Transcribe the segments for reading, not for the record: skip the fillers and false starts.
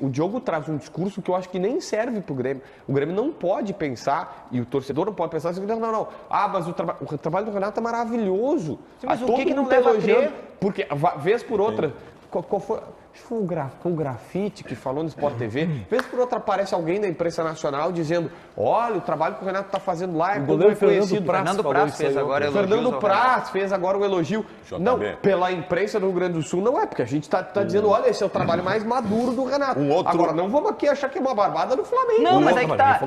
O Diogo traz um discurso que eu acho que nem serve pro Grêmio. O Grêmio não pode pensar, e o torcedor não pode pensar assim, não. Ah, mas o trabalho do Renato é maravilhoso. Sim, mas o que não leva a crer? Porque, vez por outra, qual foi o grafite que falou no Sport TV? Vez por outra aparece alguém da imprensa nacional dizendo, olha, o trabalho que o Renato está fazendo lá é como reconhecido. Fernando Praz fez agora elogio. Fernando Praz fez agora o elogio. JB. Não, pela imprensa do Rio Grande do Sul não é, porque a gente está dizendo, olha, esse é o trabalho mais maduro do Renato. Agora, não vamos aqui achar que é uma barbada do Flamengo. Não, mas é que tá.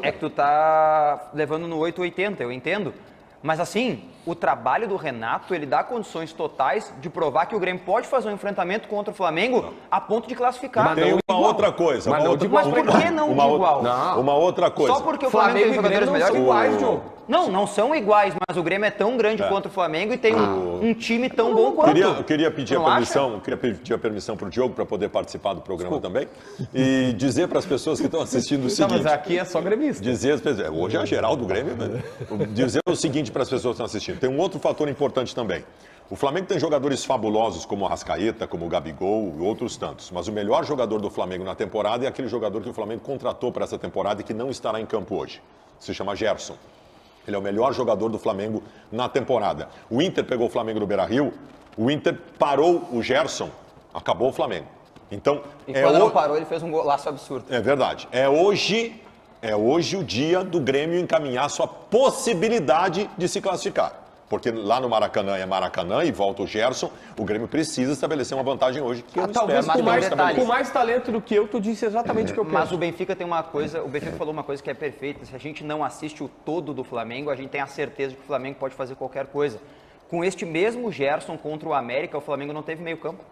É que tu tá levando no 880, eu entendo. Mas assim, o trabalho do Renato, ele dá condições totais de provar que o Grêmio pode fazer um enfrentamento contra o Flamengo a ponto de classificar. Tem uma outra coisa. Mas por que não de igual? Uma outra coisa. Só porque o Flamengo tem jogadores melhores? São iguais, Diogo. Não são iguais, mas o Grêmio é tão grande contra o Flamengo e tem um time tão bom quanto. Eu queria pedir a permissão para o Diogo para poder participar do programa também e dizer para as pessoas que estão assistindo o seguinte. Não, mas aqui é só gremista. Hoje é a geral do Grêmio, né? Dizer o seguinte para as pessoas que estão assistindo. Tem um outro fator importante também. O Flamengo tem jogadores fabulosos como o Arrascaeta, como o Gabigol e outros tantos. Mas o melhor jogador do Flamengo na temporada é aquele jogador que o Flamengo contratou para essa temporada e que não estará em campo hoje. Se chama Gerson. Ele é o melhor jogador do Flamengo na temporada. O Inter pegou o Flamengo no Beira-Rio, o Inter parou o Gerson, acabou o Flamengo. Então, quando não parou, ele fez um golaço absurdo. É verdade. É hoje o dia do Grêmio encaminhar sua possibilidade de se classificar. Porque lá no Maracanã é Maracanã e volta o Gerson, o Grêmio precisa estabelecer uma vantagem hoje que eu talvez espero. com mais talento do que eu, tu disse exatamente o que eu penso. Mas o Benfica tem uma coisa, o Benfica falou uma coisa que é perfeita, se a gente não assiste o todo do Flamengo, a gente tem a certeza de que o Flamengo pode fazer qualquer coisa. Com este mesmo Gerson contra o América, o Flamengo não teve meio campo.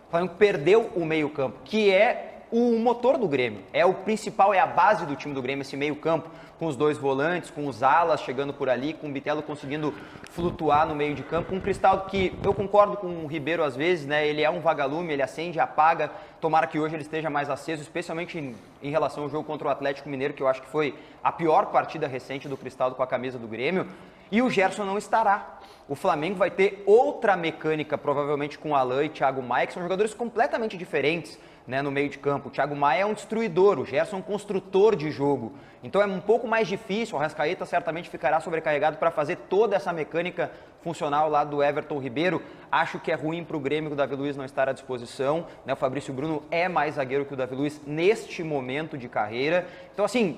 O Flamengo perdeu o meio campo, que é o motor do Grêmio, é o principal, é a base do time do Grêmio, esse meio campo, com os dois volantes, com os alas chegando por ali, com o Bitelo conseguindo flutuar no meio de campo, um Cristaldo que eu concordo com o Ribeiro às vezes, né? Ele é um vagalume, ele acende, apaga, tomara que hoje ele esteja mais aceso, especialmente em relação ao jogo contra o Atlético Mineiro, que eu acho que foi a pior partida recente do Cristaldo com a camisa do Grêmio, e o Gerson não estará. O Flamengo vai ter outra mecânica, provavelmente com Alain e Thiago Maia, que são jogadores completamente diferentes, né, no meio de campo. O Thiago Maia é um destruidor, o Gerson é um construtor de jogo. Então é um pouco mais difícil, o Arrascaeta certamente ficará sobrecarregado para fazer toda essa mecânica funcional lá do Everton Ribeiro. Acho que é ruim para o Grêmio que o Davi Luiz não estar à disposição, né? O Fabrício Bruno é mais zagueiro que o Davi Luiz neste momento de carreira. Então assim,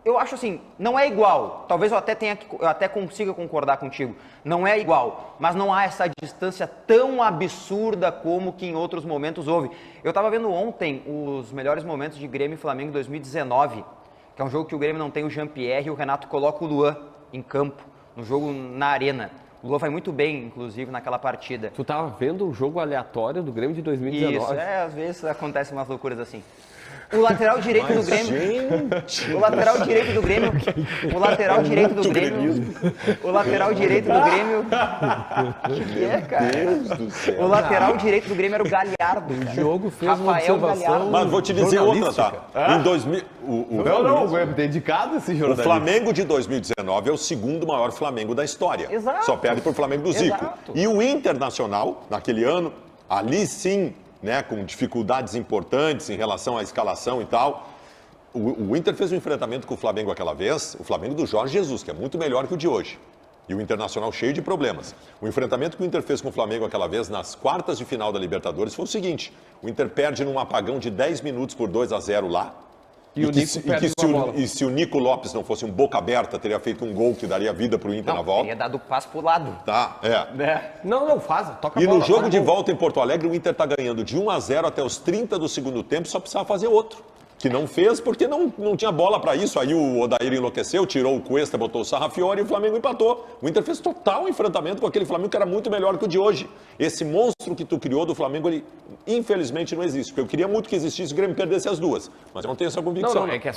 eu acho assim, não é igual, talvez eu até consiga concordar contigo, não é igual, mas não há essa distância tão absurda como que em outros momentos houve. Eu estava vendo ontem os melhores momentos de Grêmio e Flamengo em 2019, que é um jogo que o Grêmio não tem o Jean-Pierre e o Renato coloca o Luan em campo, no jogo na arena. O Luan vai muito bem, inclusive, naquela partida. Tu estava vendo o jogo aleatório do Grêmio de 2019? Isso, às vezes acontecem umas loucuras assim. O lateral direito do Grêmio. Gente. O lateral direito do Grêmio. O lateral direito do Grêmio. O lateral direito do Grêmio. O que é, cara? Deus do céu. O lateral direito do Grêmio era o Galhardo. O Diogo fez uma Rafael observação. Galhardo. Mas vou te dizer outra, tá? Em 2000, Não, é dedicado esse o jornalista. Flamengo de 2019 é o segundo maior Flamengo da história. Exato. Só perde pro Flamengo do Zico. Exato. E o Internacional, naquele ano, ali sim, né, com dificuldades importantes em relação à escalação e tal. O Inter fez um enfrentamento com o Flamengo aquela vez, o Flamengo do Jorge Jesus, que é muito melhor que o de hoje. E o Internacional cheio de problemas. O enfrentamento que o Inter fez com o Flamengo aquela vez, nas quartas de final da Libertadores, foi o seguinte: o Inter perde num apagão de 10 minutos por 2-0 lá. E se o Nico Lopes não fosse um boca aberta, teria feito um gol que daria vida pro Inter na volta. Teria dado o passo pro lado. Tá, Não, faz, toca a E bola. no jogo de volta em Porto Alegre, o Inter tá ganhando de 1-0 até os 30 do segundo tempo, só precisava fazer outro. Que não fez porque não tinha bola para isso. Aí o Odair enlouqueceu, tirou o Cuesta, botou o Sarrafiori e o Flamengo empatou. O Inter fez total enfrentamento com aquele Flamengo que era muito melhor que o de hoje. Esse monstro que tu criou do Flamengo, ele infelizmente não existe. Porque eu queria muito que existisse e o Grêmio perdesse as duas. Mas eu não tenho essa convicção. Não, é que